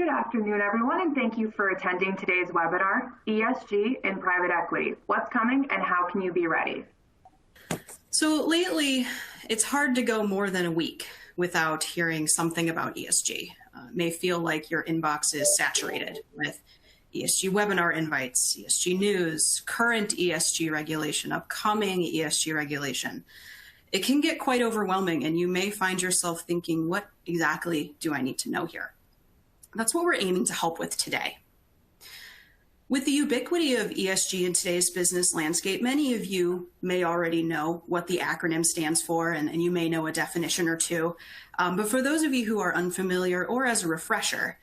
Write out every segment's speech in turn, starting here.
Good afternoon, everyone, and thank you for attending today's webinar, ESG in Private Equity. What's coming and how can you be ready? So lately, it's hard to go more than a week without hearing something about ESG. It may feel like your inbox is saturated with ESG webinar invites, ESG news, current ESG regulation, upcoming ESG regulation. It can get quite overwhelming, and you may find yourself thinking, what exactly do I need to know here? That's what we're aiming to help with today. With the ubiquity of ESG in today's business landscape, many of you may already know what the acronym stands for, and you may know a definition or two. But for those of you who are unfamiliar, or as a refresher,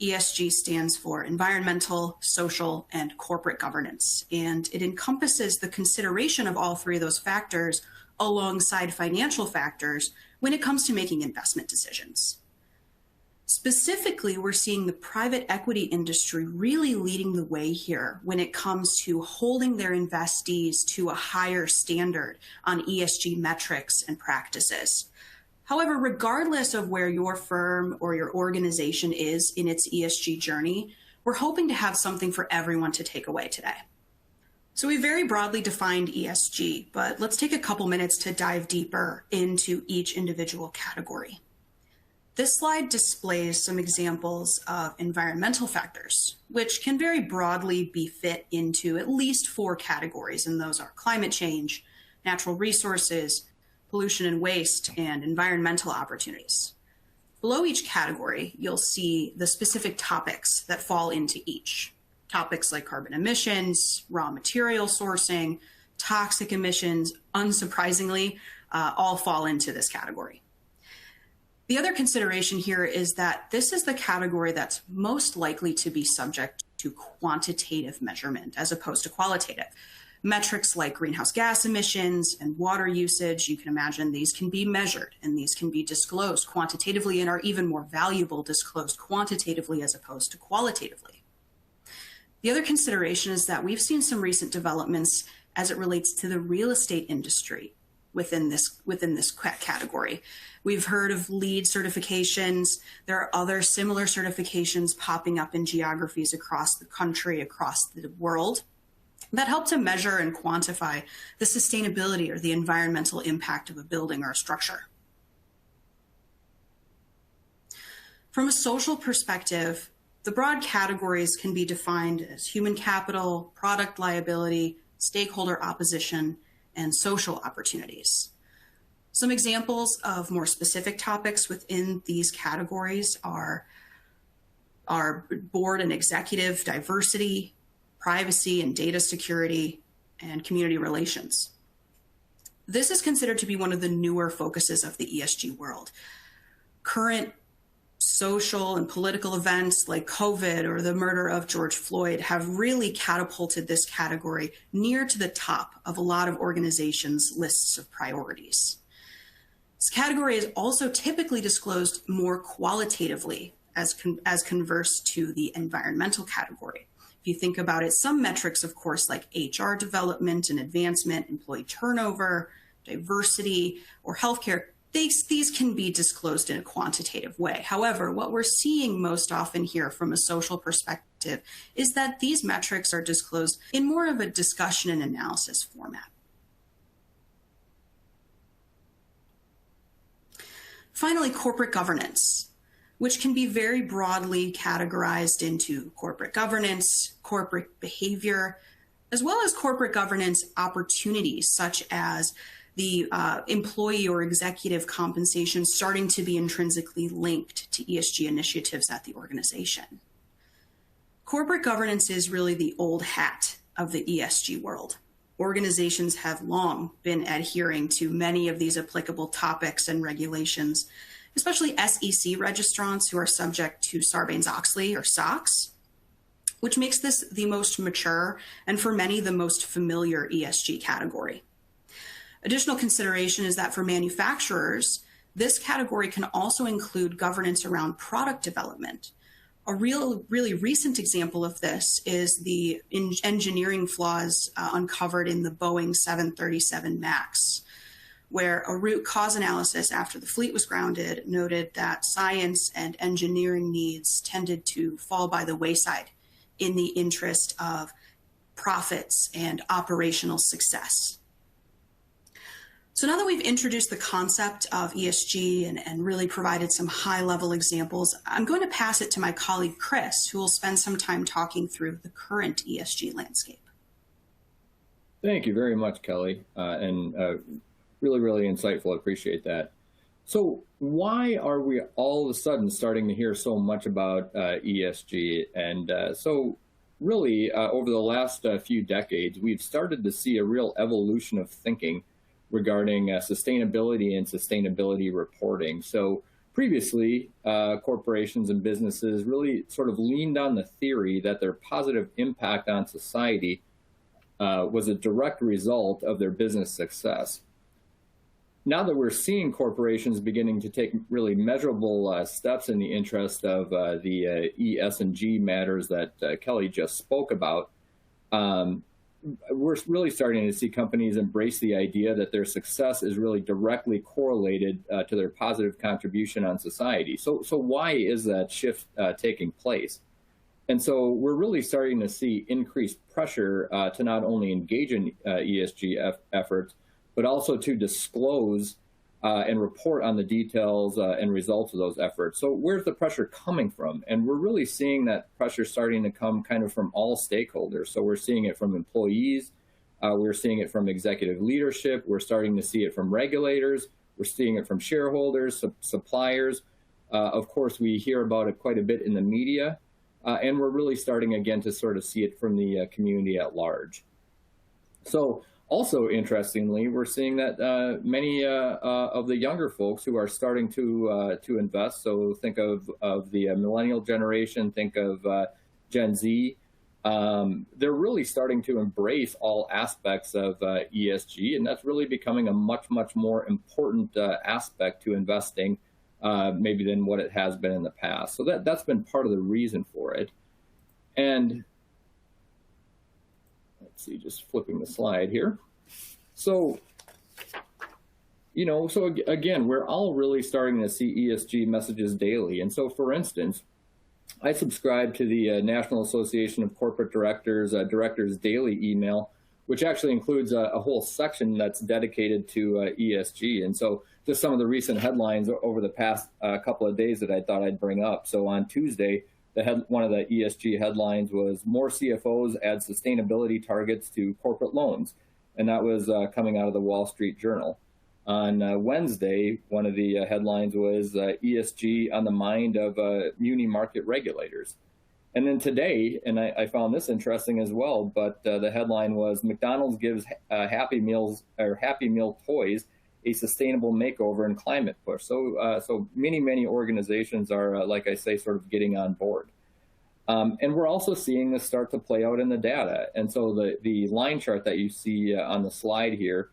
ESG stands for environmental, social, and corporate governance. And it encompasses the consideration of all three of those factors alongside financial factors when it comes to making investment decisions. Specifically, we're seeing the private equity industry really leading the way here when it comes to holding their investees to a higher standard on ESG metrics and practices. However, regardless of where your firm or your organization is in its ESG journey, we're hoping to have something for everyone to take away today. So we very broadly defined ESG, but let's take a couple minutes to dive deeper into each individual category. This slide displays some examples of environmental factors, which can very broadly be fit into at least 4 categories, and those are climate change, natural resources, pollution and waste, and environmental opportunities. Below each category, you'll see the specific topics that fall into each. Topics like carbon emissions, raw material sourcing, toxic emissions, unsurprisingly, all fall into this category. The other consideration here is that this is the category that's most likely to be subject to quantitative measurement as opposed to qualitative. Metrics like greenhouse gas emissions and water usage, you can imagine these can be measured and these can be disclosed quantitatively and are even more valuable disclosed quantitatively as opposed to qualitatively. The other consideration is that we've seen some recent developments as it relates to the real estate industry within this category. We've heard of LEED certifications. There are other similar certifications popping up in geographies across the country, across the world, that help to measure and quantify the sustainability or the environmental impact of a building or a structure. From a social perspective, the broad categories can be defined as human capital, product liability, stakeholder opposition, and social opportunities. Some examples of more specific topics within these categories are board and executive diversity, privacy and data security, and community relations. This is considered to be one of the newer focuses of the ESG world. Current social and political events like COVID or the murder of George Floyd have really catapulted this category near to the top of a lot of organizations' lists of priorities. This category is also typically disclosed more qualitatively as converse to the environmental category. If you think about it, some metrics, of course, like HR development and advancement, employee turnover, diversity, or healthcare, these can be disclosed in a quantitative way. However, what we're seeing most often here from a social perspective is that these metrics are disclosed in more of a discussion and analysis format. Finally, corporate governance, which can be very broadly categorized into corporate governance, corporate behavior, as well as corporate governance opportunities, such as the employee or executive compensation starting to be intrinsically linked to ESG initiatives at the organization. Corporate governance is really the old hat of the ESG world. Organizations have long been adhering to many of these applicable topics and regulations, especially SEC registrants who are subject to Sarbanes-Oxley or SOX, which makes this the most mature and for many the most familiar ESG category. Additional consideration is that for manufacturers, this category can also include governance around product development. A really recent example of this is the engineering flaws uncovered in the Boeing 737 MAX, where a root cause analysis after the fleet was grounded noted that science and engineering needs tended to fall by the wayside in the interest of profits and operational success. So now that we've introduced the concept of ESG and really provided some high-level examples, I'm going to pass it to my colleague Chris, who will spend some time talking through the current ESG landscape. Thank you very much, Kelly, and really, really insightful. I appreciate that. So why are we all of a sudden starting to hear so much about ESG? And so really, over the last few decades, we've started to see a real evolution of thinking regarding sustainability and sustainability reporting. So previously, corporations and businesses really sort of leaned on the theory that their positive impact on society was a direct result of their business success. Now that we're seeing corporations beginning to take really measurable steps in the interest of the ESG matters that Kelly just spoke about, we're really starting to see companies embrace the idea that their success is really directly correlated to their positive contribution on society. So why is that shift taking place? And so we're really starting to see increased pressure to not only engage in ESG efforts, but also to disclose and report on the details and results of those efforts. So where's the pressure coming from? And we're really seeing that pressure starting to come kind of from all stakeholders. So we're seeing it from employees, we're seeing it from executive leadership, we're starting to see it from regulators, we're seeing it from shareholders, suppliers. Of course, we hear about it quite a bit in the media, and we're really starting again to sort of see it from the community at large. So also, interestingly, we're seeing that many of the younger folks who are starting to invest, so think of the millennial generation, think of Gen Z, they're really starting to embrace all aspects of ESG, and that's really becoming a much, much more important aspect to investing maybe than what it has been in the past. So that's been part of the reason for it. And let's see, just flipping the slide here. So, so again, we're all really starting to see ESG messages daily. And so, for instance, I subscribe to the National Association of Corporate Directors, Directors Daily email, which actually includes a whole section that's dedicated to ESG. And so just some of the recent headlines over the past couple of days that I thought I'd bring up. So on Tuesday, one of the ESG headlines was more CFOs add sustainability targets to corporate loans. And that was coming out of the Wall Street Journal. On Wednesday, one of the headlines was ESG on the mind of muni market regulators. And then today, and I found this interesting as well, but the headline was McDonald's gives Happy Meal toys a sustainable makeover and climate push. So many organizations are, like I say, sort of getting on board. And we're also seeing this start to play out in the data. And so the line chart that you see on the slide here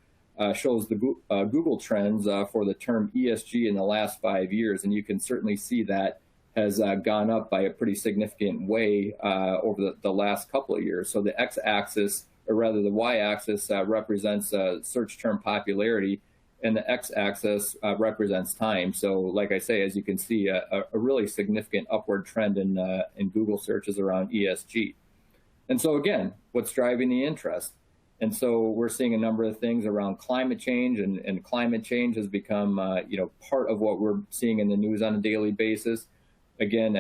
shows the Google trends for the term ESG in the last 5 years. And you can certainly see that has gone up by a pretty significant way over the last couple of years. So the x-axis, or rather the y-axis, represents search term popularity, and the x-axis represents time. So like I say, as you can see, a really significant upward trend in Google searches around ESG. And so again, what's driving the interest? And so we're seeing a number of things around climate change, and climate change has become part of what we're seeing in the news on a daily basis. Again,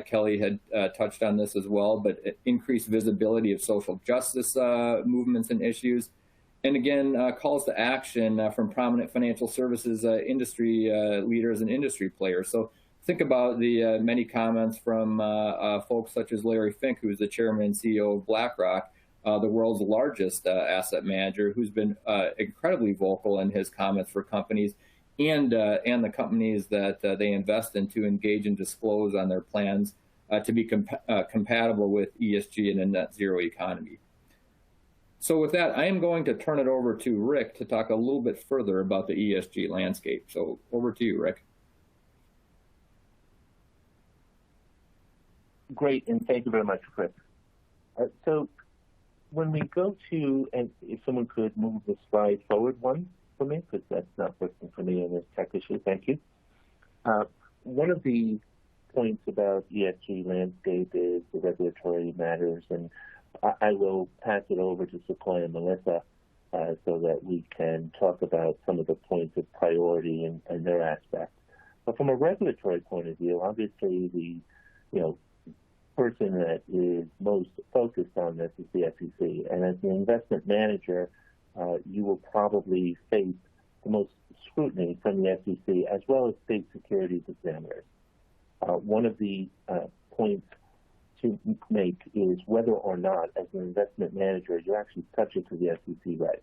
Kelly had touched on this as well, but increased visibility of social justice movements and issues. And again, calls to action from prominent financial services industry leaders and industry players. So think about the many comments from folks such as Larry Fink, who's the chairman and CEO of BlackRock, the world's largest asset manager, who's been incredibly vocal in his comments for companies and the companies that they invest in to engage and disclose on their plans to be compatible with ESG and a net zero economy. So with that, I am going to turn it over to Rick to talk a little bit further about the ESG landscape. So over to you, Rick. Great, and thank you very much, Chris. So when we go to, and if someone could move the slide forward one, for me because that's not working for me in this tech issue. Thank you. One of the points about ESG landscape is the regulatory matters, and I will pass it over to Sequoia and Melissa so that we can talk about some of the points of priority and their aspects. But from a regulatory point of view, obviously the person that is most focused on this is the SEC. And as an investment manager, you will probably face the most scrutiny from the SEC as well as state securities examiners. One of the points to make is whether or not, as an investment manager, you're actually subject to the SEC regs.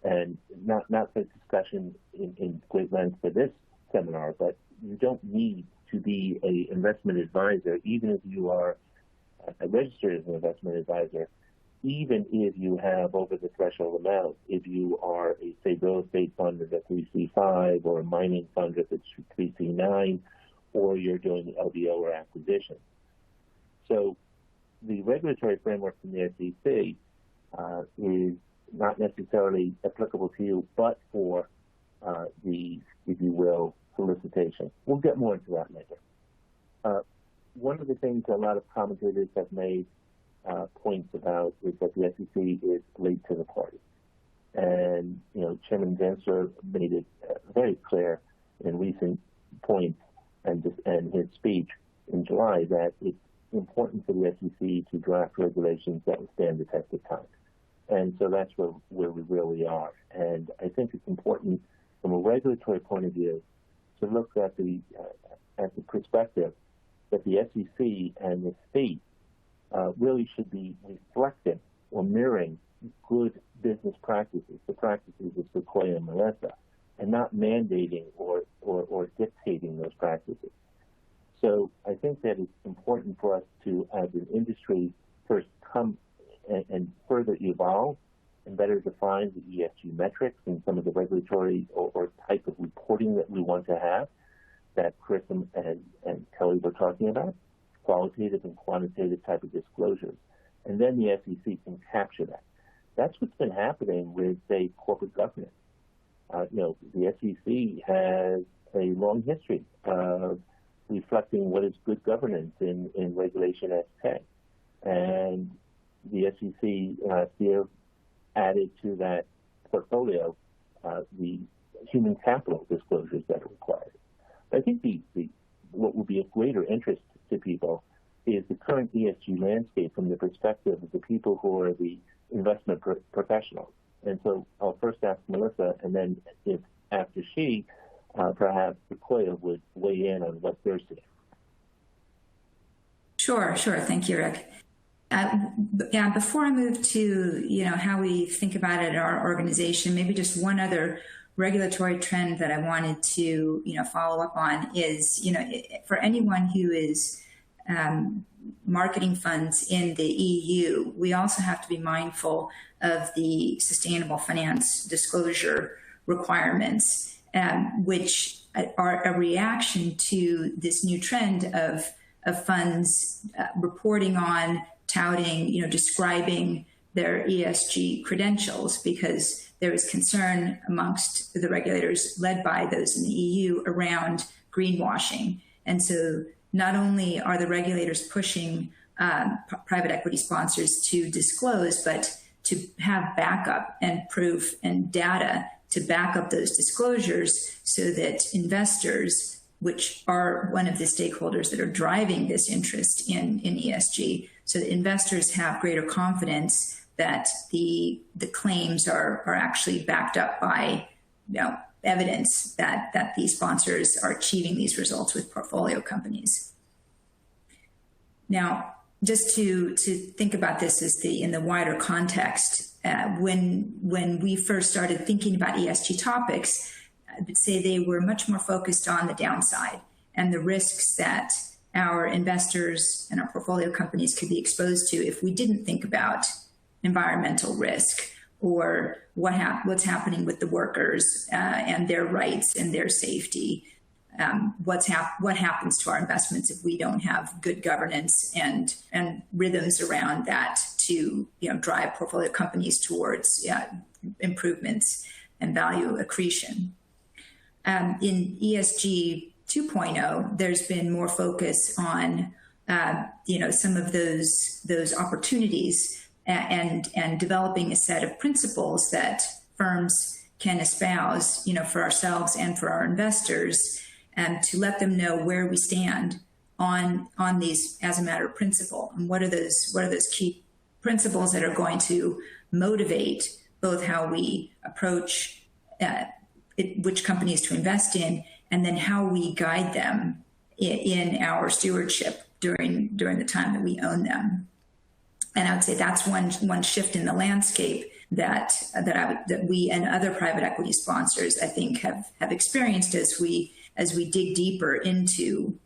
And not for discussion in great length for this seminar, but you don't need to be an investment advisor, even if you are registered as an investment advisor, even if you have over the threshold amount, if you are a, say, real estate fund at a 3C5 or a mining fund at a 3C9, or you're doing LBO or acquisition. So the regulatory framework from the SEC is not necessarily applicable to you, but for the, if you will, solicitation. We'll get more into that later. One of the things a lot of commentators have made points about is that the SEC is late to the party. And, Chairman Gensler made it very clear in recent points and his speech in July that it's important for the SEC to draft regulations that will stand the test of time. And so that's where we really are. And I think it's important from a regulatory point of view to look at the perspective that the SEC and the state really should be reflecting or mirroring good business practices, the practices of Sequoia and Melissa, and not mandating or dictating those practices. So I think that it's important for us to, as an industry, first come and further evolve and better define the ESG metrics and some of the regulatory or type of reporting that we want to have that Chris and Kelly were talking about, qualitative and quantitative type of disclosures. And then the SEC can capture that. That's what's been happening with, say, corporate governance. The SEC has a long history of reflecting what is good governance in Regulation SK. And the SEC last year added to that portfolio the human capital disclosures that are required. I think what will be of greater interest to people is the current ESG landscape from the perspective of the people who are the investment professionals. And so I'll first ask Melissa, and then if after she, perhaps Sequoia would weigh in on what they're seeing. Sure. Thank you, Rick. Before I move to, how we think about it in our organization, maybe just one other regulatory trend that I wanted to, follow up on is, for anyone who is marketing funds in the EU, we also have to be mindful of the sustainable finance disclosure requirements, which are a reaction to this new trend of funds reporting on, touting, describing their ESG credentials, because there is concern amongst the regulators led by those in the EU around greenwashing. And so not only are the regulators pushing private equity sponsors to disclose, but to have backup and proof and data to back up those disclosures so that investors, which are one of the stakeholders that are driving this interest in ESG, so that investors have greater confidence that the claims are actually backed up by evidence that these sponsors are achieving these results with portfolio companies. Now, just to think about this in the wider context, when we first started thinking about ESG topics, I would say they were much more focused on the downside and the risks that our investors and our portfolio companies could be exposed to if we didn't think about environmental risk or what's happening with the workers and their rights and their safety. What happens to our investments if we don't have good governance and rhythms around that to drive portfolio companies towards improvements. and value accretion. In ESG 2.0, there's been more focus on some of those opportunities and developing a set of principles that firms can espouse, for ourselves and for our investors, and to let them know where we stand on these as a matter of principle, and what are those key principles that are going to motivate both how we approach which companies to invest in, and then how we guide them in our stewardship during the time that we own them. And I would say that's one shift in the landscape that we and other private equity sponsors, I think, have experienced as we dig deeper into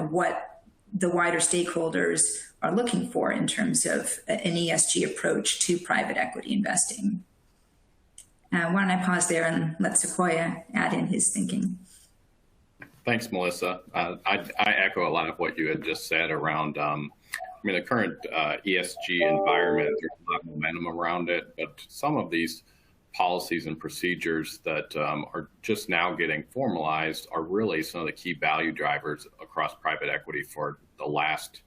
what the wider stakeholders are looking for in terms of an ESG approach to private equity investing. Why don't I pause there and let Sequoia add in his thinking? Thanks, Melissa. I echo a lot of what you had just said around, the current ESG environment. There's a lot of momentum around it, but some of these policies and procedures that are just now getting formalized are really some of the key value drivers across private equity for the last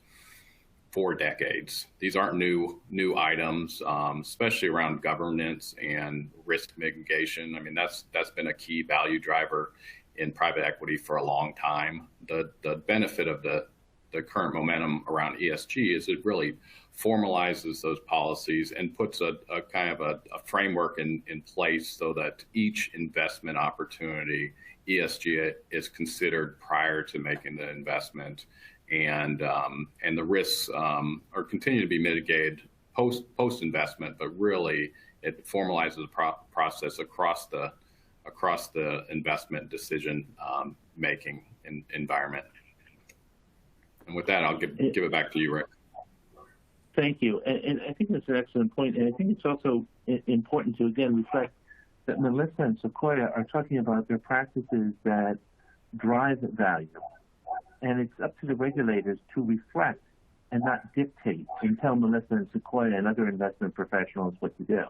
4 decades. These aren't new items, especially around governance and risk mitigation. That's been a key value driver in private equity for a long time. The benefit of the current momentum around ESG is it really formalizes those policies and puts a kind of a framework in place so that each investment opportunity, ESG is considered prior to making the investment, and the risks are continue to be mitigated post investment, but really it formalizes the process across the investment decision making environment. And with that, I'll give it back to you, Rick. Thank you. And I think that's an excellent point. And I think it's also important to, again, reflect that Melissa and Sequoia are talking about their practices that drive value. And it's up to the regulators to reflect and not dictate and tell Melissa and Sequoia and other investment professionals what to do.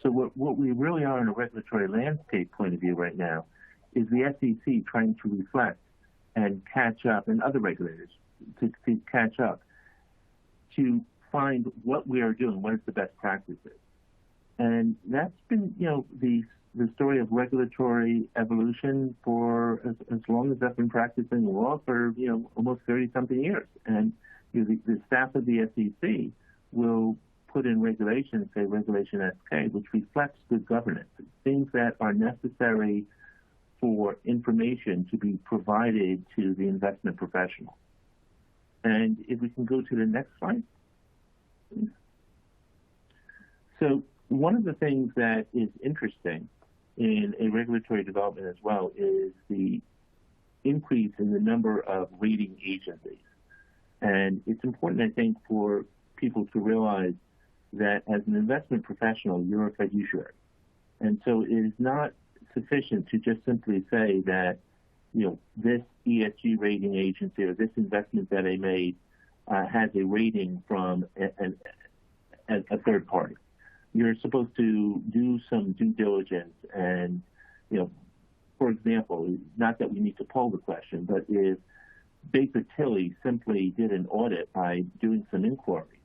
So what we really are in a regulatory landscape point of view right now is the SEC trying to reflect and catch up, and other regulators to catch up, to find what we are doing, what is the best practices. And that's been, the story of regulatory evolution for as long as I've been practicing law for, almost 30-something years. And the staff of the SEC will put in regulations, say Regulation SK, which reflects good governance, things that are necessary for information to be provided to the investment professional. And if we can go to the next slide. So one of the things that is interesting in a regulatory development as well is the increase in the number of rating agencies. And it's important, I think, for people to realize that as an investment professional, you're a fiduciary. And so it is not sufficient to just simply say that, this ESG rating agency or this investment that I made has a rating from a third party. You're supposed to do some due diligence and, for example, not that we need to poll the question, but if Baker Tilly simply did an audit by doing some inquiries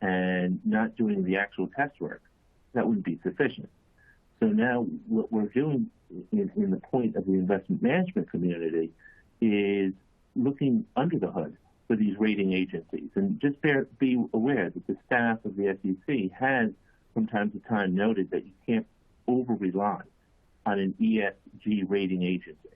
and not doing the actual test work, that wouldn't be sufficient. So now what we're doing in the point of the investment management community is looking under the hood for these rating agencies. And just be aware that the staff of the SEC has from time to time noted that you can't over-rely on an ESG rating agency.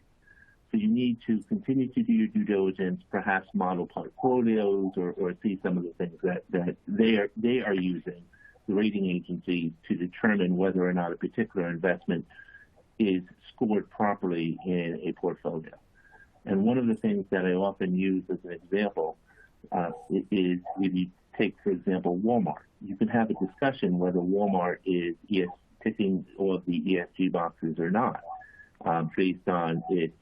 So you need to continue to do your due diligence, perhaps model portfolios or see some of the things that they are using, the rating agencies, to determine whether or not a particular investment is scored properly in a portfolio. And one of the things that I often use as an example is if you take, for example, Walmart. You can have a discussion whether Walmart is ticking all of the ESG boxes or not, based on its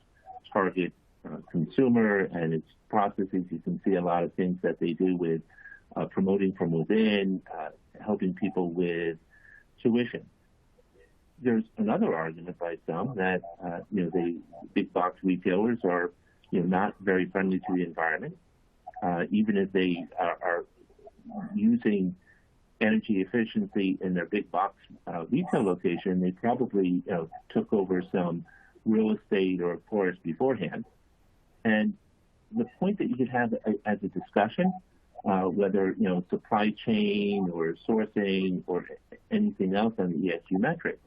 target consumer and its processes. You can see a lot of things that they do with promoting from within, helping people with tuition. there's another argument by some that the big box retailers are not very friendly to the environment, even if they are using energy efficiency in their big box retail location. They probably took over some real estate or forest beforehand. And the point that you could have as a discussion, whether supply chain or sourcing or anything else on the ESG metric,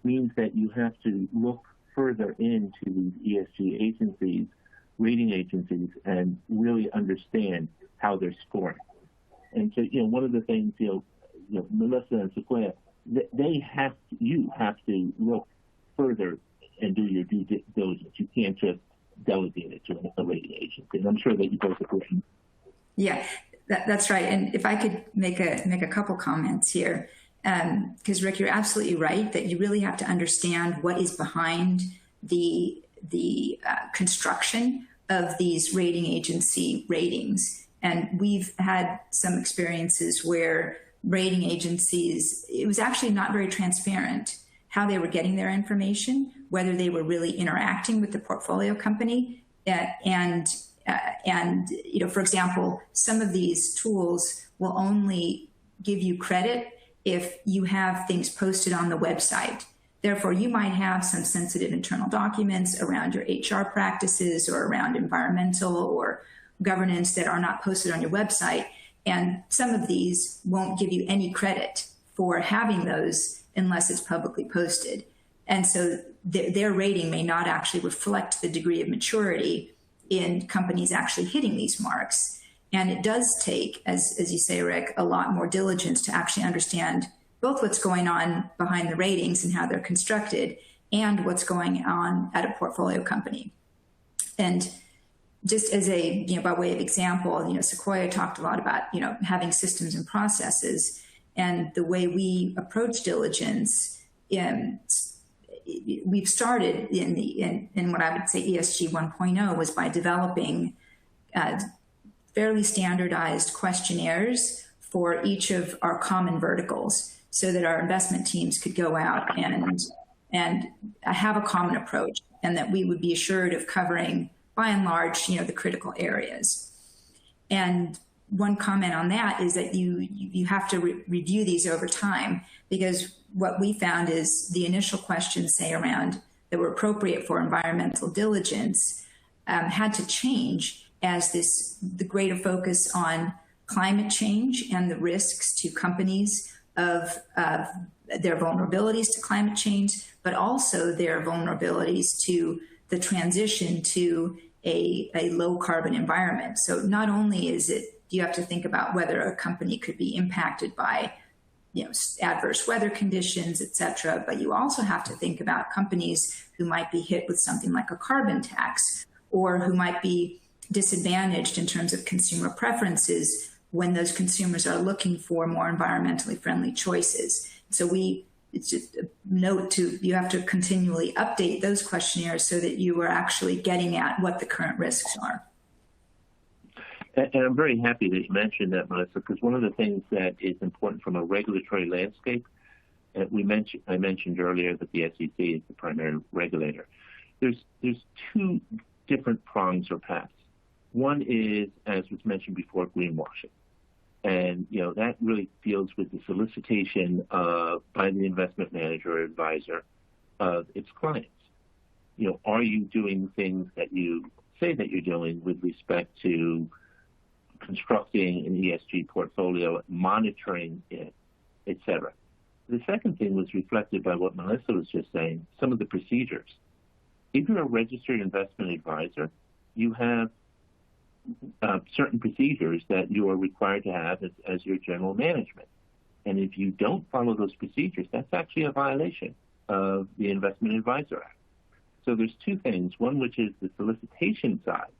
means that you have to look further into these ESG agencies, rating agencies, and really understand how they're scoring. And so, one of the things, Melissa and Sequoia, you have to look further and do your due diligence. You can't just delegate it to a rating agency. And I'm sure that you both agree. Yeah, that's right. And if I could make a couple comments here, because Rick, you're absolutely right that you really have to understand what is behind the construction of these rating agency ratings. And we've had some experiences where rating agencies, it was actually not very transparent how they were getting their information, whether they were really interacting with the portfolio company. And for example, some of these tools will only give you credit if you have things posted on the website. Therefore, you might have some sensitive internal documents around your HR practices or around environmental or governance that are not posted on your website. And some of these won't give you any credit for having those unless it's publicly posted. And so their rating may not actually reflect the degree of maturity in companies actually hitting these marks. And it does take, as you say, Rick, a lot more diligence to actually understand both what's going on behind the ratings and how they're constructed and what's going on at a portfolio company. And just as by way of example, Sequoia talked a lot about, having systems and processes, and the way we approach diligence. We've started in what I would say ESG 1.0 was by developing fairly standardized questionnaires for each of our common verticals, so that our investment teams could go out and have a common approach, and that we would be assured of covering, by and large, the critical areas. And one comment on that is that you have to review these over time, because what we found is the initial questions, say around that were appropriate for environmental diligence, had to change as the greater focus on climate change and the risks to companies of their vulnerabilities to climate change, but also their vulnerabilities to the transition to a low carbon environment. So not only do you have to think about whether a company could be impacted by adverse weather conditions, et cetera, but you also have to think about companies who might be hit with something like a carbon tax, or who might be disadvantaged in terms of consumer preferences when those consumers are looking for more environmentally friendly choices. So it's just a note you have to continually update those questionnaires so that you are actually getting at what the current risks are. And I'm very happy that you mentioned that, Melissa, because one of the things that is important from a regulatory landscape, I mentioned earlier that the SEC is the primary regulator. There's two different prongs or paths. One is, as was mentioned before, greenwashing. And, that really deals with the solicitation by the investment manager or advisor of its clients. Are you doing things that you say that you're doing with respect to constructing an ESG portfolio, monitoring it, et cetera? The second thing was reflected by what Melissa was just saying, some of the procedures. If you're a registered investment advisor, you have certain procedures that you are required to have as your general management. And if you don't follow those procedures, that's actually a violation of the Investment Advisor Act. So there's two things. One, which is the solicitation side,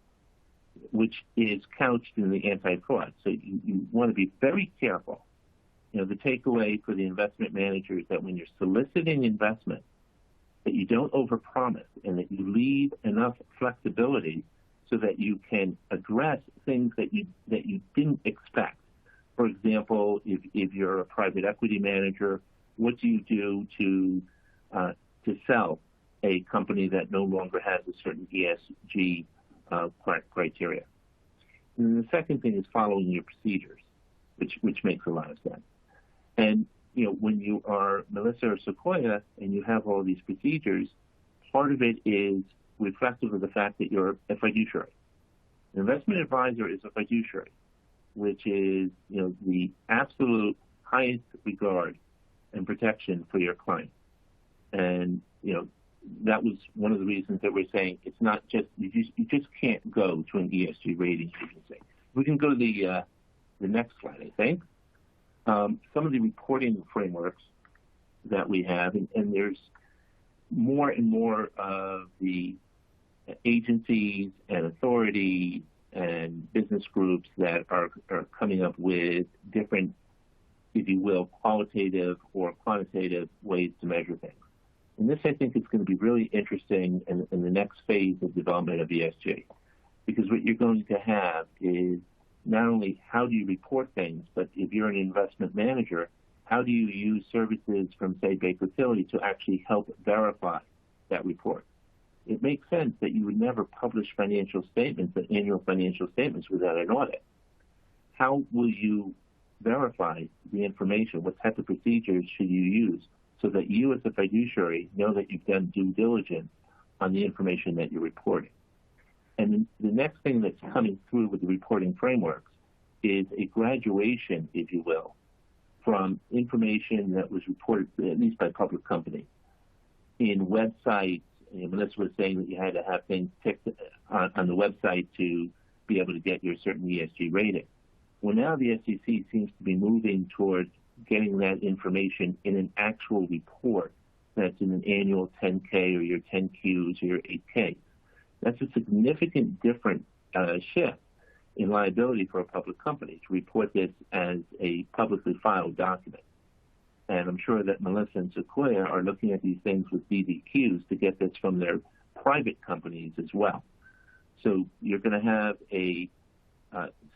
which is couched in the anti-fraud. So you want to be very careful. The takeaway for the investment manager is that when you're soliciting investment, that you don't overpromise and that you leave enough flexibility so that you can address things that you didn't expect. For example, if you're a private equity manager, what do you do to to sell a company that no longer has a certain ESG criteria. And then the second thing is following your procedures, which makes a lot of sense. And when you are Melissa or Sequoia and you have all these procedures, part of it is reflective of the fact that you're a fiduciary. An investment advisor is a fiduciary, which is the absolute highest regard and protection for your client. And that was one of the reasons that we're saying it's not just you just can't go to an ESG rating agency. We can go to the next slide, I think. Some of the reporting frameworks that we have, and there's more and more of the agencies and authorities and business groups that are coming up with different, if you will, qualitative or quantitative ways to measure things. And this, I think, is going to be really interesting in the next phase of development of ESG, because what you're going to have is not only how do you report things, but if you're an investment manager, how do you use services from, say, Baker Tilly to actually help verify that report? It makes sense that you would never publish financial statements, annual financial statements, without an audit. How will you verify the information? What type of procedures should you use so that you as a fiduciary know that you've done due diligence on the information that you're reporting? And the next thing that's coming through with the reporting frameworks is a graduation, if you will, from information that was reported, at least by public companies, in websites. Melissa was saying that you had to have things ticked on the website to be able to get your certain ESG rating. Well, now the SEC seems to be moving towards getting that information in an actual report that's in an annual 10K or your 10Qs or your 8K. That's a significant different shift in liability for a public company to report this as a publicly filed document. And I'm sure that Melissa and Sequoia are looking at these things with DDQs to get this from their private companies as well. So you're going to have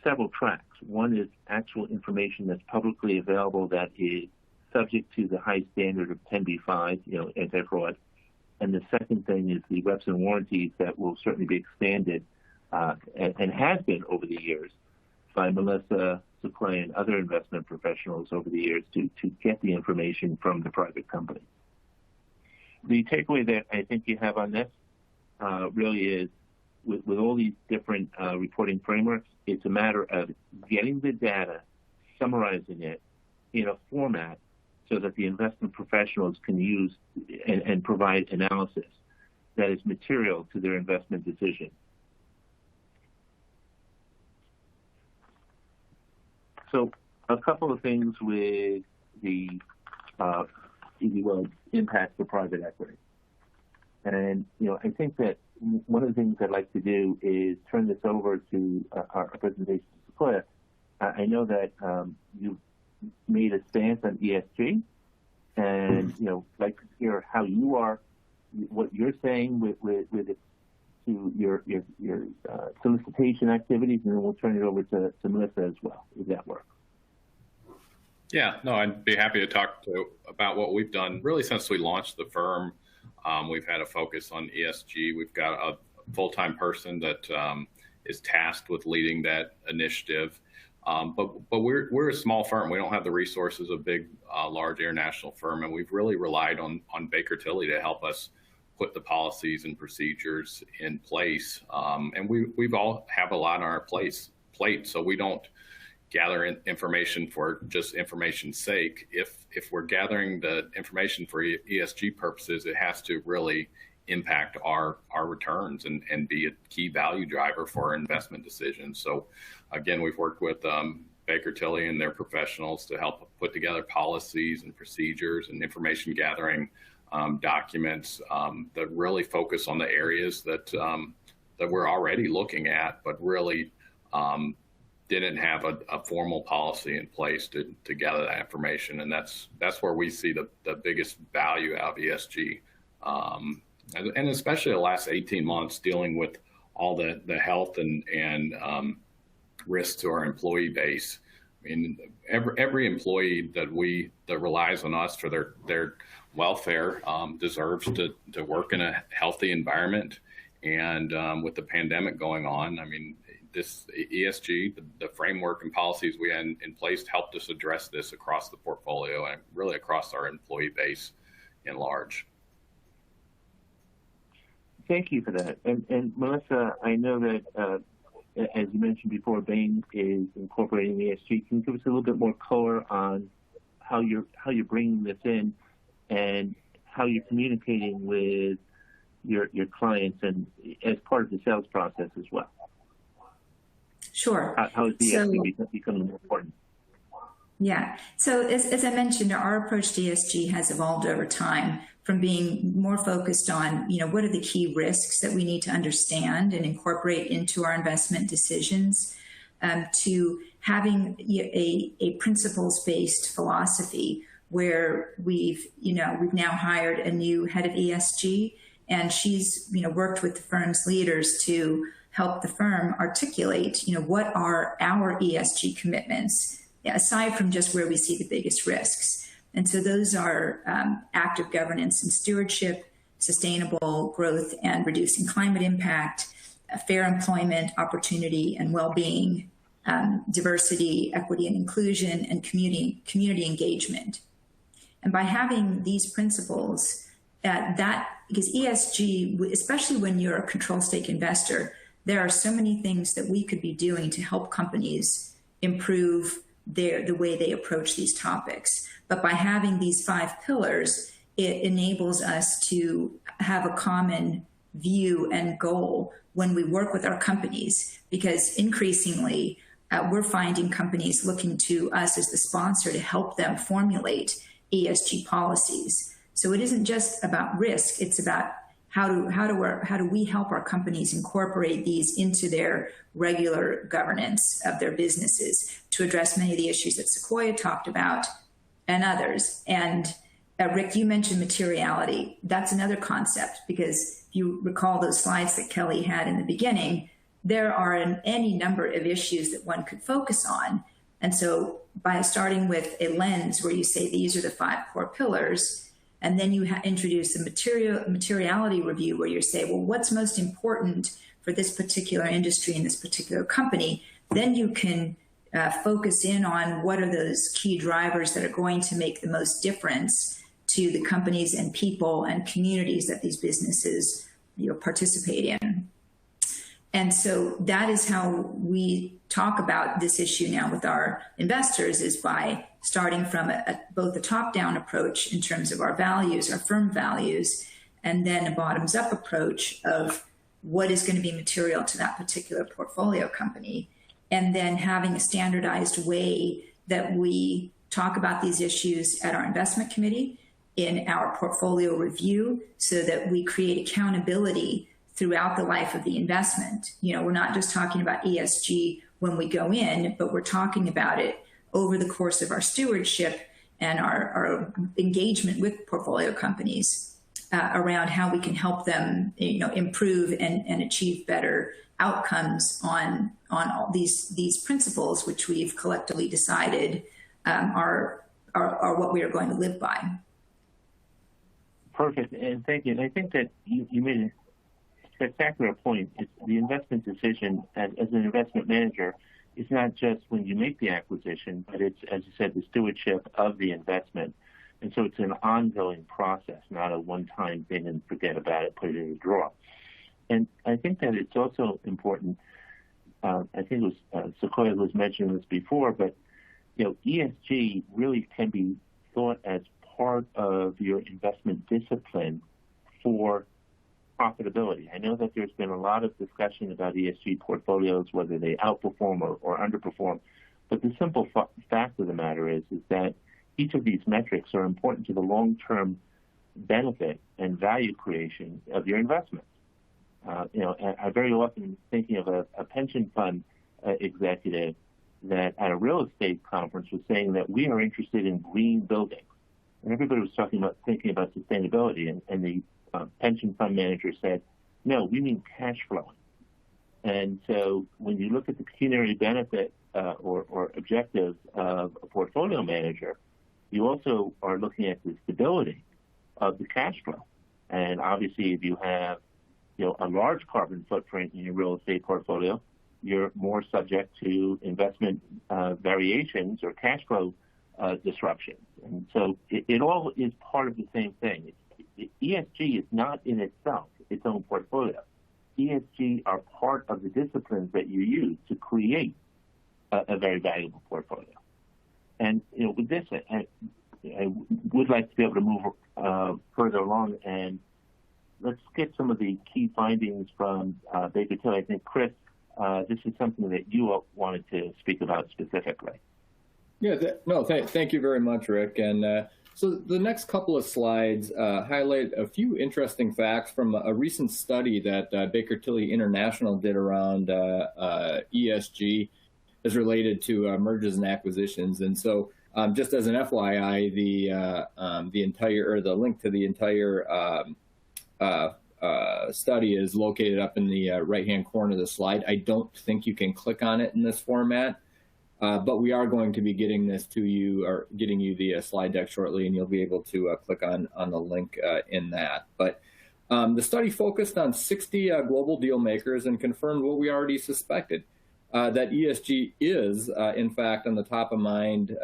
several tracks. One is actual information that's publicly available that is subject to the high standard of 10b-5, anti-fraud. And the second thing is the reps and warranties that will certainly be expanded and has been over the years by Melissa, Sequoia, and other investment professionals over the years to get the information from the private company. The takeaway that I think you have on this really is with all these different reporting frameworks, it's a matter of getting the data, summarizing it in a format so that the investment professionals can use and provide analysis that is material to their investment decision. So a couple of things with the, if you will, impact for private equity. And, I think that one of the things I'd like to do is turn this over to our presentation to Sequoia. I know that you've made a stance on ESG, and, like to hear how you are, what you're saying with it to your solicitation activities, and then we'll turn it over to Melissa as well, if that works. Yeah, no, I'd be happy to talk about what we've done really since we launched the firm. We've had a focus on ESG. We've got a full-time person that is tasked with leading that initiative. But we're a small firm. We don't have the resources of a big, large international firm, and we've really relied on Baker Tilly to help us put the policies and procedures in place. And we've all have a lot on our plate, so we don't gather information for just information's sake. If we're gathering the information for ESG purposes, it has to really impact our returns and be a key value driver for our investment decisions. So again, we've worked with Baker Tilly and their professionals to help put together policies and procedures and information gathering documents that really focus on the areas that we're already looking at, but really didn't have a formal policy in place to gather that information. And that's where we see the biggest value out of ESG. And especially the last 18 months dealing with all the health and risks to our employee base. I mean, every employee that relies on us for their welfare deserves to work in a healthy environment. And with the pandemic going on, I mean, this ESG, the framework and policies we had in place helped us address this across the portfolio and really across our employee base in large. Thank you for that. And Melissa, I know that as you mentioned before, Bain is incorporating ESG. Can you give us a little bit more color on how you're bringing this in and how you're communicating with your clients and as part of the sales process as well? Sure. How is ESG becoming more important? Yeah. So as I mentioned, our approach to ESG has evolved over time from being more focused on, what are the key risks that we need to understand and incorporate into our investment decisions, to having a principles-based philosophy where we've now hired a new head of ESG, and she's, worked with the firm's leaders to help the firm articulate, what are our ESG commitments, aside from just where we see the biggest risks. And so those are active governance and stewardship, sustainable growth and reducing climate impact, fair employment, opportunity and well-being, diversity, equity and inclusion, and community engagement. And by having these principles, because ESG, especially when you're a control stake investor, there are so many things that we could be doing to help companies improve the way they approach these topics. But by having these 5 pillars, it enables us to have a common view and goal when we work with our companies, because increasingly we're finding companies looking to us as the sponsor to help them formulate ESG policies. So it isn't just about risk, it's about how do we help our companies incorporate these into their regular governance of their businesses to address many of the issues that Sequoia talked about and others. And Rick, you mentioned materiality. That's another concept, because if you recall those slides that Kelly had in the beginning, there are any number of issues that one could focus on. And so by starting with a lens where you say these are the 5 core pillars, and then you introduce a materiality review where you say, well, what's most important for this particular industry and this particular company, then you can focus in on what are those key drivers that are going to make the most difference to the companies and people and communities that these businesses participate in. And so that is how we talk about this issue now with our investors, is by starting from both a top-down approach in terms of our values, our firm values, and then a bottoms-up approach of what is going to be material to that particular portfolio company, and then having a standardized way that we talk about these issues at our investment committee, in our portfolio review, so that we create accountability throughout the life of the investment. We're not just talking about ESG when we go in, but we're talking about it over the course of our stewardship and our engagement with portfolio companies around how we can help them, improve and achieve better outcomes on all these principles, which we've collectively decided are what we are going to live by. Perfect, and thank you. And I think that you made a spectacular point. It's the investment decision as an investment manager. It's not just when you make the acquisition, but it's, as you said, the stewardship of the investment. And so it's an ongoing process, not a one-time thing and forget about it, put it in a drawer. And I think that it's also important, I think it was Sequoia was mentioning this before, but ESG really can be thought as part of your investment discipline for profitability. I know that there's been a lot of discussion about ESG portfolios, whether they outperform or underperform, but the simple fact of the matter is that each of these metrics are important to the long-term benefit and value creation of your investments. I very often thinking of a pension fund executive that at a real estate conference was saying that we are interested in green buildings. And everybody was thinking about sustainability, and the pension fund manager said, no, we mean cash flowing. And so when you look at the pecuniary benefit or objectives of a portfolio manager, you also are looking at the stability of the cash flow. And obviously, if you have a large carbon footprint in your real estate portfolio, you're more subject to investment variations or cash flow disruptions. And so it all is part of the same thing. ESG is not in itself its own portfolio. ESG are part of the disciplines that you use to create a very valuable portfolio. And with this, I would like to be able to move further along, and let's get some of the key findings from Baker Tilly. I think, Chris, this is something that you wanted to speak about specifically. Yeah, thank you very much, Rick. And so the next couple of slides highlight a few interesting facts from a recent study that Baker Tilly International did around ESG as related to mergers and acquisitions. And so just as an FYI, the link to the entire study is located up in the right-hand corner of the slide. I don't think you can click on it in this format. But we are going to be getting this to you, or getting you the slide deck shortly, and you'll be able to click on the link in that. But the study focused on 60 global deal makers and confirmed what we already suspected, that ESG is, in fact, on the top of mind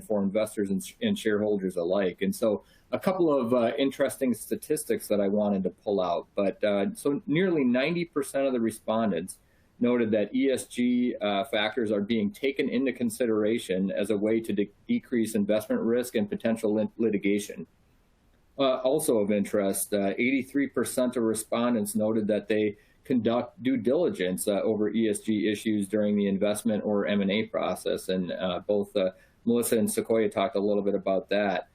for investors and shareholders alike. And so a couple of interesting statistics that I wanted to pull out. But so nearly 90% of the respondents noted that ESG factors are being taken into consideration as a way to decrease investment risk and potential litigation. Also of interest, 83% of respondents noted that they conduct due diligence over ESG issues during the investment or M&A process, and both Melissa and Sequoia talked a little bit about that.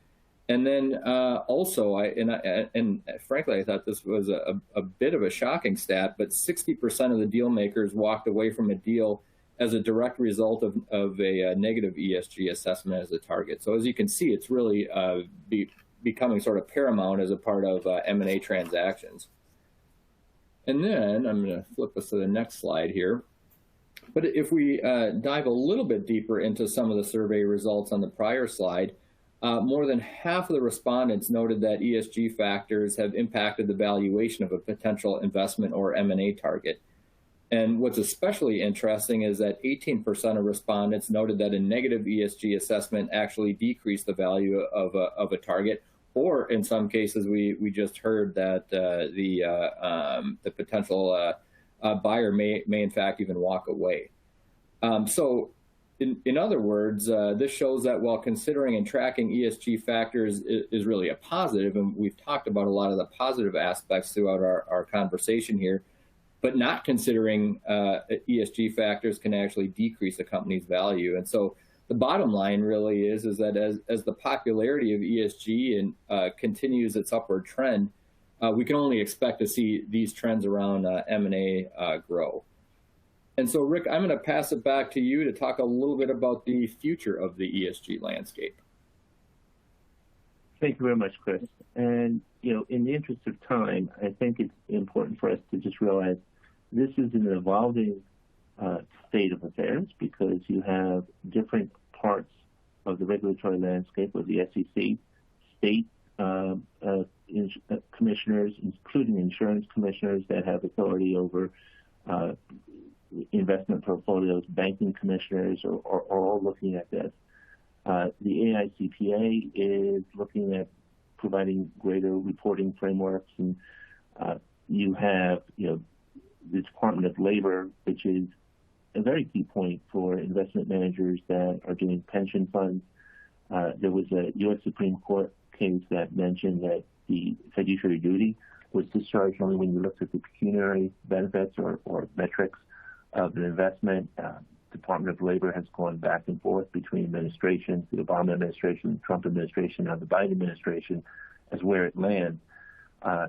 And then also, frankly, I thought this was a bit of a shocking stat, but 60% of the deal makers walked away from a deal as a direct result of a negative ESG assessment as a target. So as you can see, it's really becoming sort of paramount as a part of M&A transactions. And then I'm going to flip us to the next slide here. But if we dive a little bit deeper into some of the survey results on the prior slide, more than half of the respondents noted that ESG factors have impacted the valuation of a potential investment or M&A target. And what's especially interesting is that 18% of respondents noted that a negative ESG assessment actually decreased the value of a target, or in some cases, we just heard that the potential buyer may in fact even walk away. So in other words, this shows that while considering and tracking ESG factors is really a positive, and we've talked about a lot of the positive aspects throughout our conversation here, but not considering ESG factors can actually decrease a company's value. And so the bottom line really is that as the popularity of ESG continues its upward trend, we can only expect to see these trends around M&A grow. And so, Rick, I'm going to pass it back to you to talk a little bit about the future of the ESG landscape. Thank you very much, Chris. And, in the interest of time, I think it's important for us to just realize this is an evolving state of affairs, because you have different parts of the regulatory landscape with the SEC, state commissioners, including insurance commissioners that have authority over investment portfolios, banking commissioners are all looking at this. The AICPA is looking at providing greater reporting frameworks, and you have the Department of Labor, which is a very key point for investment managers that are doing pension funds. There was a U.S. Supreme Court case that mentioned that the fiduciary duty was discharged only when you looked at the pecuniary benefits or metrics of an investment. Department of Labor has gone back and forth between administrations, the Obama administration, the Trump administration, and the Biden administration, as where it lands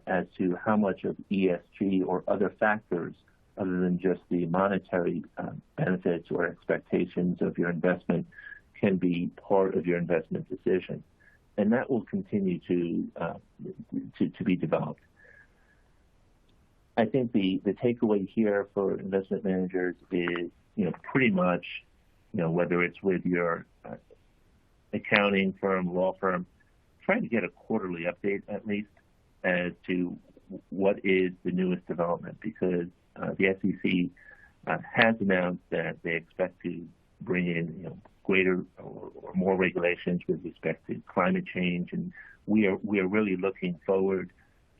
as to how much of ESG or other factors other than just the monetary benefits or expectations of your investment can be part of your investment decision. And that will continue to be developed. I think the takeaway here for investment managers is, pretty much, whether it's with your accounting firm, law firm, try to get a quarterly update at least as to what is the newest development, because the SEC has announced that they expect to bring in greater or more regulations with respect to climate change, and we are really looking forward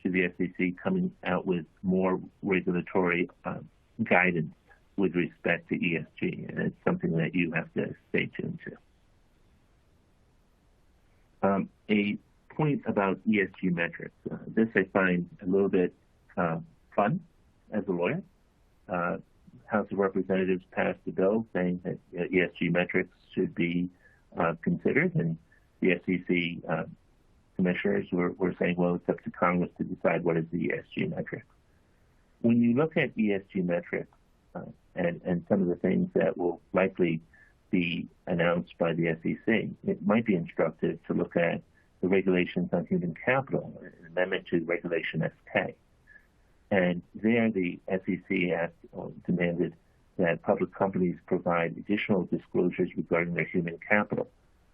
to the SEC coming out with more regulatory guidance with respect to ESG, and it's something that you have to stay tuned to. A point about ESG metrics. This I find a little bit fun as a lawyer. House of Representatives passed a bill saying that ESG metrics should be considered, and the SEC commissioners were saying, well, it's up to Congress to decide what is the ESG metric. When you look at ESG metrics and some of the things that will likely be announced by the SEC, it might be instructive to look at the regulations on human capital, an amendment to Regulation SK. And there the SEC asked or demanded that public companies provide additional disclosures regarding their human capital.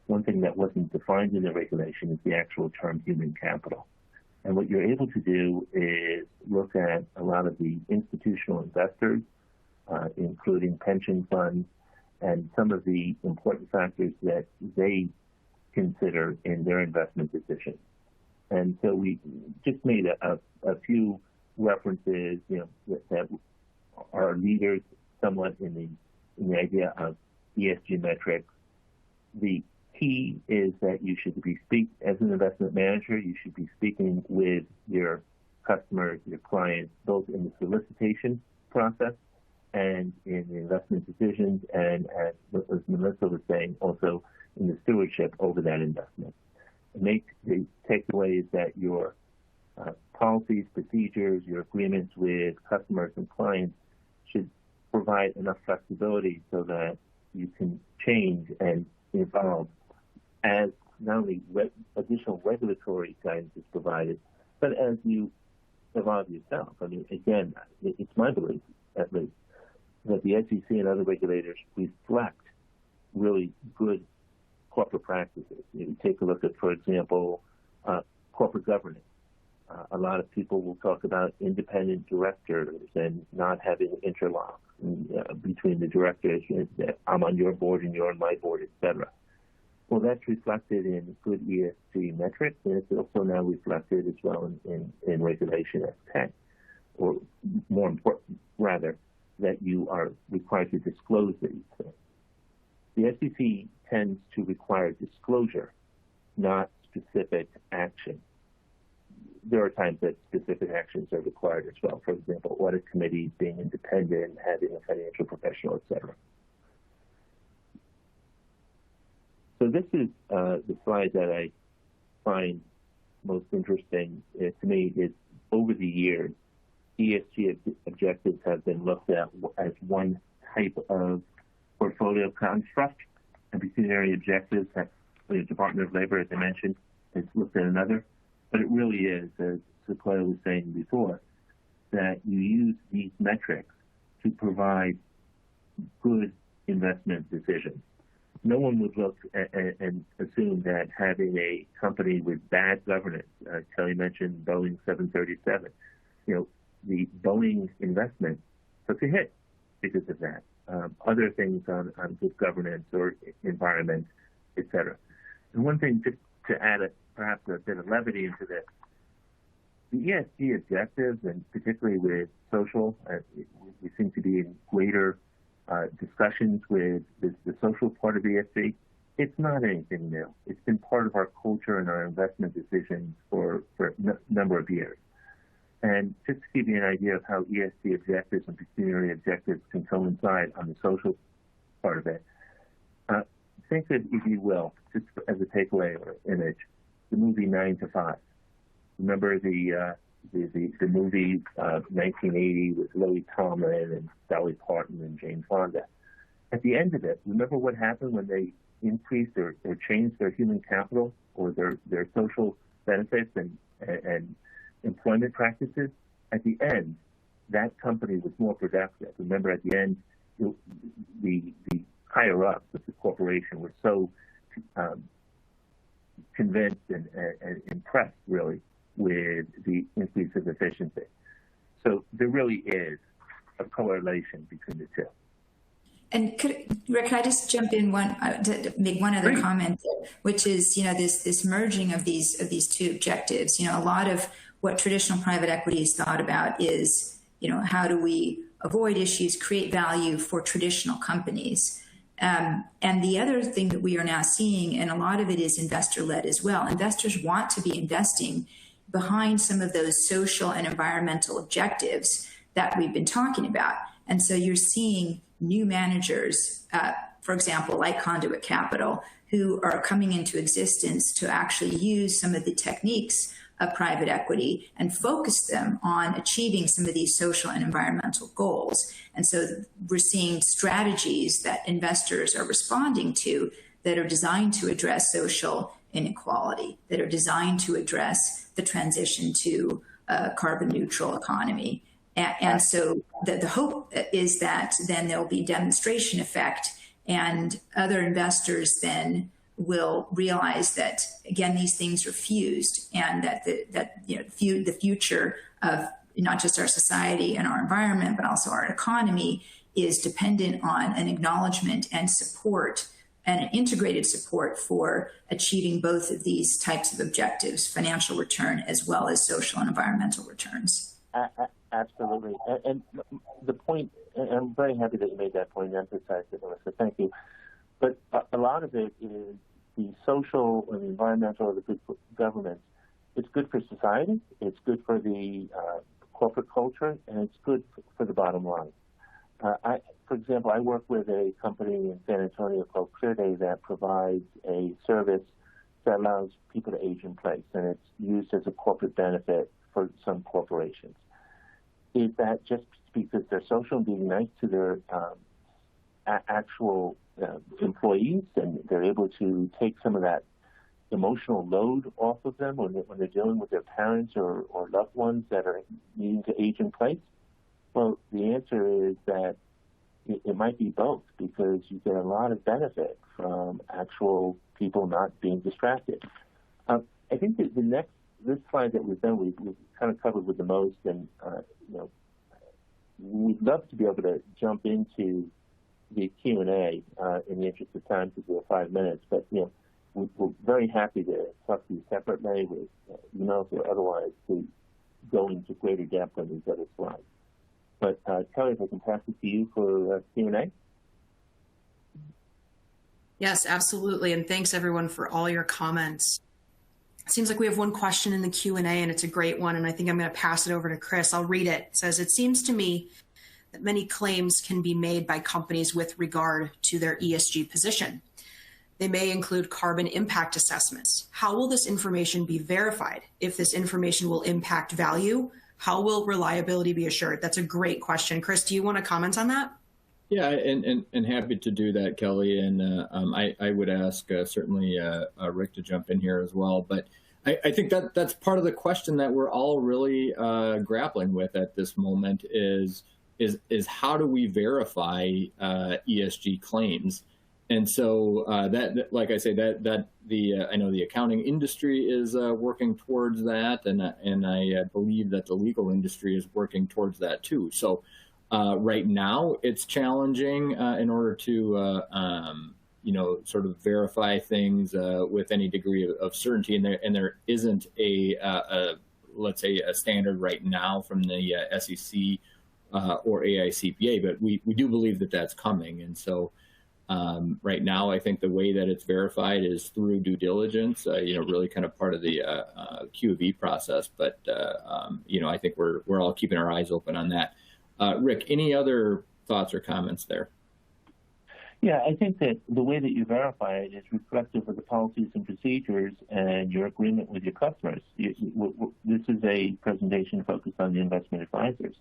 One thing that wasn't defined in the regulation is the actual term human capital. And what you're able to do is look at a lot of the institutional investors, including pension funds, and some of the important factors that they consider in their investment decisions. And so we just made a few references, that are leaders somewhat in the idea of ESG metrics. The key is that you should be as an investment manager, you should be speaking with your customers, your clients, both in the solicitation process and in the investment decisions, and as Melissa was saying, also in the stewardship over that investment. The takeaway is that your policies, procedures, your agreements with customers and clients should provide enough flexibility so that you can change and evolve as not only additional regulatory guidance is provided, but as you evolve yourself. I mean, again, it's my belief, at least, that the SEC and other regulators reflect really good corporate practices. You take a look at, for example, corporate governance. A lot of people will talk about independent directors and not having interlocks between the directors. I'm on your board and you're on my board, etc. Well, that's reflected in good ESG metrics, and it's also now reflected as well in Regulation SK, or more important, rather, that you are required to disclose these things. The SEC tends to require disclosure, not specific action. There are times that specific actions are required as well. For example, audit committees being independent, having a financial professional, etc. So this is the slide that I find most interesting to me. Is over the years, ESG objectives have been looked at as one type of portfolio construct, and pecuniary objectives that the Department of Labor, as I mentioned, has looked at another. But it really is, as Sequoia was saying before, that you use these metrics to provide good investment decisions. No one would look and assume that having a company with bad governance, Kelly mentioned Boeing 737, the Boeing investment took a hit because of that. Other things on good governance or environment, et cetera. And one thing, just to add perhaps a bit of levity into this, the ESG objectives, and particularly with social, we seem to be in greater discussions with the social part of ESG. It's not anything new. It's been part of our culture and our investment decisions for a number of years. And just to give you an idea of how ESG objectives and pecuniary objectives can coincide on the social part of it, think of, if you will, just as a takeaway or image, the movie 9 to 5. Remember the movie 1980 with Lily Tomlin and Dolly Parton and Jane Fonda. At the end of it, remember what happened when they increased or changed their human capital or their social benefits and employment practices? At the end, that company was more productive. Remember, at the end, the higher ups of the corporation were so convinced and impressed, really, with the increase of efficiency. So there really is a correlation between the two. And Rick, could I just jump in to make one other comment, which is, this merging of these two objectives. A lot of what traditional private equity is thought about is, how do we avoid issues, create value for traditional companies. And the other thing that we are now seeing, and a lot of it is investor-led as well, investors want to be investing behind some of those social and environmental objectives that we've been talking about. And so you're seeing new managers, for example, like Conduit Capital, who are coming into existence to actually use some of the techniques of private equity and focus them on achieving some of these social and environmental goals. And so we're seeing strategies that investors are responding to that are designed to address social inequality, that are designed to address the transition to a carbon neutral economy. And so the hope is that then there'll be demonstration effect, and other investors then will realize that, again, these things are fused, and that the future of not just our society and our environment, but also our economy is dependent on an acknowledgement and support, and an integrated support for achieving both of these types of objectives, financial return as well as social and environmental returns. Absolutely. And the point, and I'm very happy that you made that point and emphasized it, Melissa. Thank you. But a lot of it is the social and environmental or the good governance. It's good for society, it's good for the corporate culture, and it's good for the bottom line. For example, I work with a company in San Antonio called ClearDay that provides a service that allows people to age in place, and it's used as a corporate benefit for some corporations. Is that just because they're social and being nice to their actual employees, and they're able to take some of that emotional load off of them when they're dealing with their parents or loved ones that are needing to age in place? Well, the answer is that it might be both, because you get a lot of benefit from actual people not being distracted. I think that this slide that we've done, we've kind of covered with the most, and we'd love to be able to jump into the Q&A in the interest of time, because we have 5 minutes. But we're very happy to talk to you separately with emails or otherwise to go into greater depth on these other slides. But Kelly, if I can pass it to you for Q&A. Yes, absolutely. And thanks everyone for all your comments. It seems like we have one question in the Q&A, and it's a great one, and I think I'm going to pass it over to Chris. I'll read it. It says, "It seems to me that many claims can be made by companies with regard to their ESG position. They may include carbon impact assessments. How will this information be verified? If this information will impact value, how will reliability be assured?" That's a great question. Chris, do you want to comment on that? Yeah, and happy to do that, Kelly. And I would ask certainly Rick to jump in here as well. But I think that's part of the question that we're all really grappling with at this moment is how do we verify ESG claims? And so that, like I say, that I know the accounting industry is working towards that, and I believe that the legal industry is working towards that too. So. Right now, it's challenging in order to, sort of verify things with any degree of certainty, and there isn't let's say a standard right now from the SEC or AICPA, but we do believe that that's coming. And so right now, I think the way that it's verified is through due diligence, really kind of part of the Q&A process. But I think we're all keeping our eyes open on that. Rick, any other thoughts or comments there? Yeah, I think that the way that you verify it is reflective of the policies and procedures and your agreement with your customers. This is a presentation focused on the investment advisors.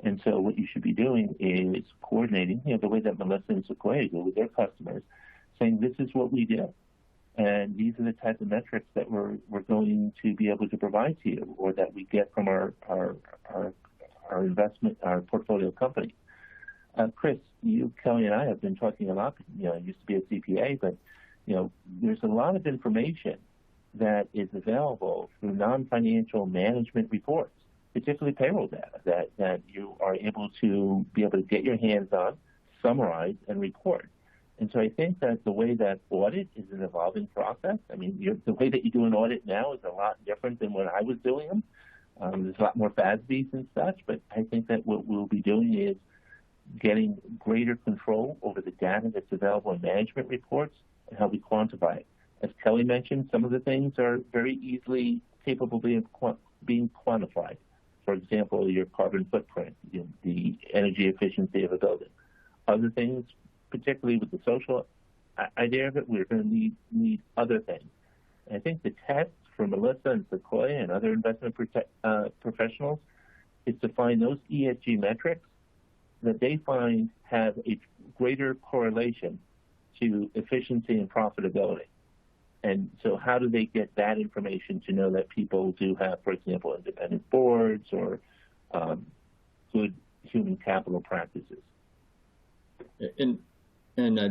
And so what you should be doing is coordinating, the way that Melissa and Sequoia do with their customers, saying this is what we do. And these are the type of metrics that we're going to be able to provide to you, or that we get from our investment, our portfolio company. Chris, you, Kelly, and I have been talking a lot. I used to be a CPA, but there's a lot of information that is available through non-financial management reports, particularly payroll data, that you are able to get your hands on, summarize, and report. And so I think that the way that audit is an evolving process. I mean, the way that you do an audit now is a lot different than when I was doing them. There's a lot more FASBs and such, but I think that what we'll be doing is getting greater control over the data that's available in management reports and how we quantify it. As Kelly mentioned, some of the things are very easily capable of being quantified. For example, your carbon footprint, the energy efficiency of a building. Other things, particularly with the social idea of it, we're going to need other things. And I think the test for Melissa and Sequoia and other investment professionals is to find those ESG metrics that they find have a greater correlation to efficiency and profitability. And so how do they get that information to know that people do have, for example, independent boards or good human capital practices? And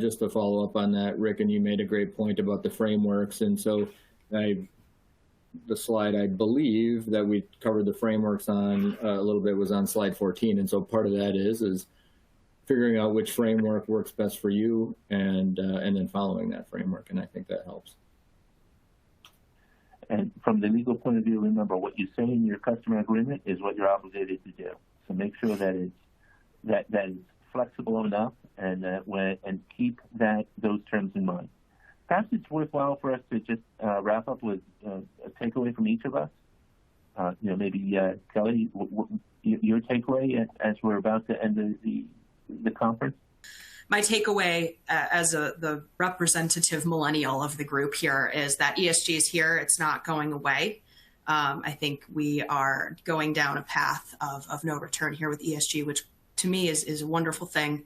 just to follow up on that, Rick, and you made a great point about the frameworks. And so the slide, I believe that we covered the frameworks on a little bit was on slide 14. And so part of that is figuring out which framework works best for you and then following that framework. And I think that helps. And from the legal point of view, remember what you say in your customer agreement is what you're obligated to do. So make sure that it's flexible enough and keep those terms in mind. Perhaps it's worthwhile for us to just wrap up with a takeaway from each of us. Maybe Kelly, your takeaway as we're about to end the conference. My takeaway as the representative millennial of the group here is that ESG is here. It's not going away. I think we are going down a path of no return here with ESG, which to me is a wonderful thing.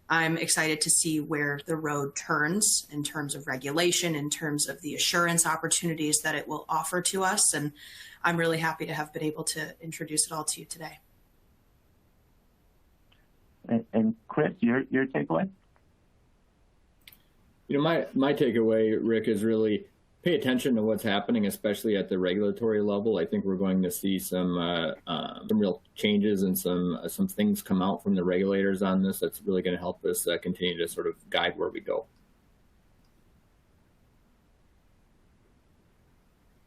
I'm excited to see where the road turns in terms of regulation, in terms of the assurance opportunities that it will offer to us. And I'm really happy to have been able to introduce it all to you today. And Chris, your takeaway? My takeaway, Rick, is really pay attention to what's happening, especially at the regulatory level. I think we're going to see some real changes and some things come out from the regulators on this that's really going to help us continue to sort of guide where we go.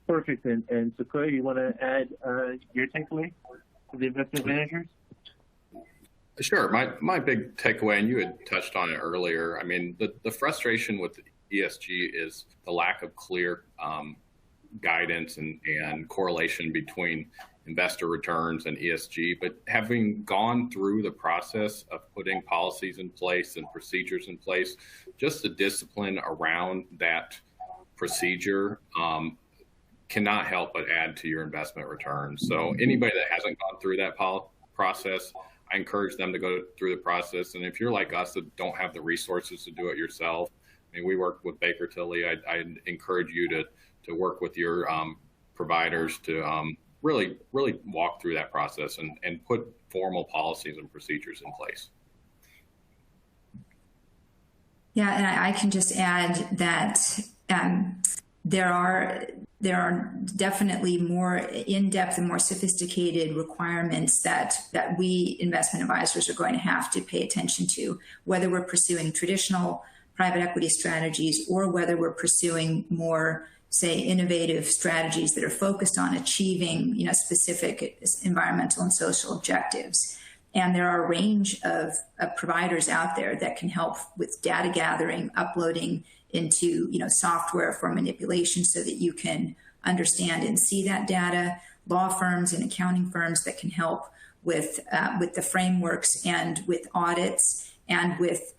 Perfect. And Sequoia, you want to add your takeaway for the investment managers? Sure. My big takeaway, and you had touched on it earlier, I mean, the frustration with ESG is the lack of clear guidance and correlation between investor returns and ESG. But having gone through the process of putting policies in place and procedures in place, just the discipline around that procedure cannot help but add to your investment returns. So anybody that hasn't gone through that process, I encourage them to go through the process. And if you're like us that don't have the resources to do it yourself, I mean, we work with Baker Tilly. I encourage you to work with your providers to really walk through that process and put formal policies and procedures in place. Yeah, and I can just add that there are definitely more in-depth and more sophisticated requirements that we investment advisors are going to have to pay attention to, whether we're pursuing traditional private equity strategies or whether we're pursuing more, say, innovative strategies that are focused on achieving, specific environmental and social objectives. And there are a range of providers out there that can help with data gathering, uploading into software for manipulation so that you can understand and see that data, law firms and accounting firms that can help with the frameworks and with audits and with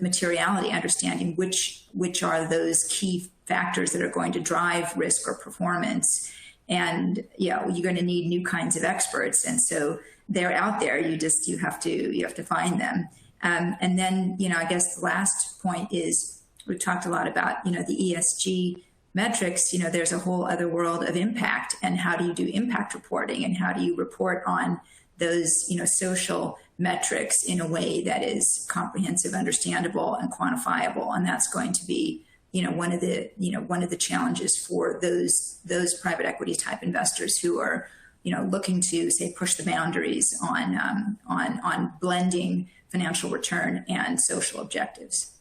materiality, understanding which are those key factors that are going to drive risk or performance. And you're going to need new kinds of experts, and so they're out there. You have to find them. And then I guess the last point is we've talked a lot about the ESG metrics. There's a whole other world of impact, and how do you do impact reporting, and how do you report on those social metrics in a way that is comprehensive, understandable, and quantifiable. And that's going to be one of the challenges for those private equity type investors who are, looking to, say, push the boundaries on blending financial return and social objectives.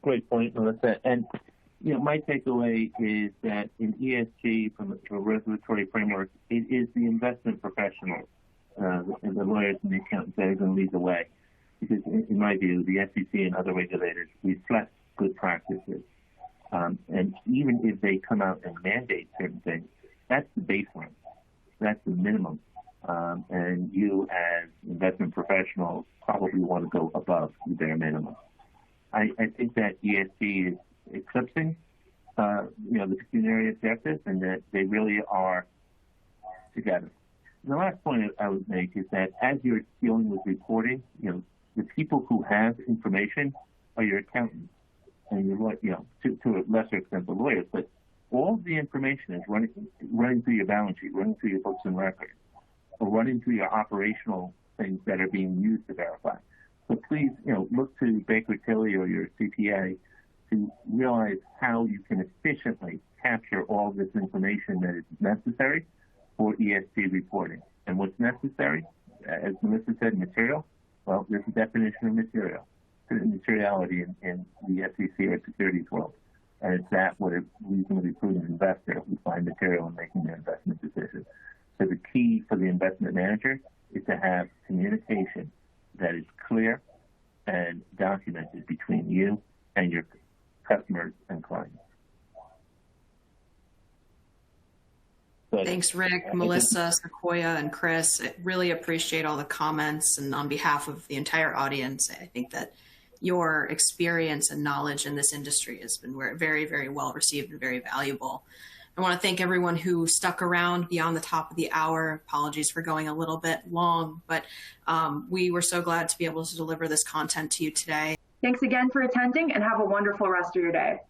Great point, Melissa. And my takeaway is that in ESG, from a regulatory framework, it is the investment professionals, the lawyers and the accountants that are going to lead the way. Because in my view, the SEC and other regulators reflect good practices. And even if they come out and mandate certain things, that's the baseline. That's the minimum. And you as investment professionals probably want to go above the bare minimum. I think that ESG is eclipsing, the pecuniary objectives, and that they really are together. And the last point I would make is that as you're dealing with reporting, the people who have information are your accountants and to a lesser extent the lawyers, but all of the information is running through your balance sheet, running through your books and records, or running through your operational things that are being used to verify. So please, look to Baker Tilly or your CPA to realize how you can efficiently capture all this information that is necessary for ESG reporting. And what's necessary, as Melissa said, material. Well, there's a definition of materiality in the SEC or securities world. And it's that what a reasonably prudent investor would find material in making their investment decisions. So the key for the investment manager is to have communication that is clear and documented between you and your customers and clients. Thanks, Rick, Melissa, Sequoia, and Chris. I really appreciate all the comments. And on behalf of the entire audience, I think that your experience and knowledge in this industry has been very, very well received and very valuable. I want to thank everyone who stuck around beyond the top of the hour. Apologies for going a little bit long, but we were so glad to be able to deliver this content to you today. Thanks again for attending, and have a wonderful rest of your day.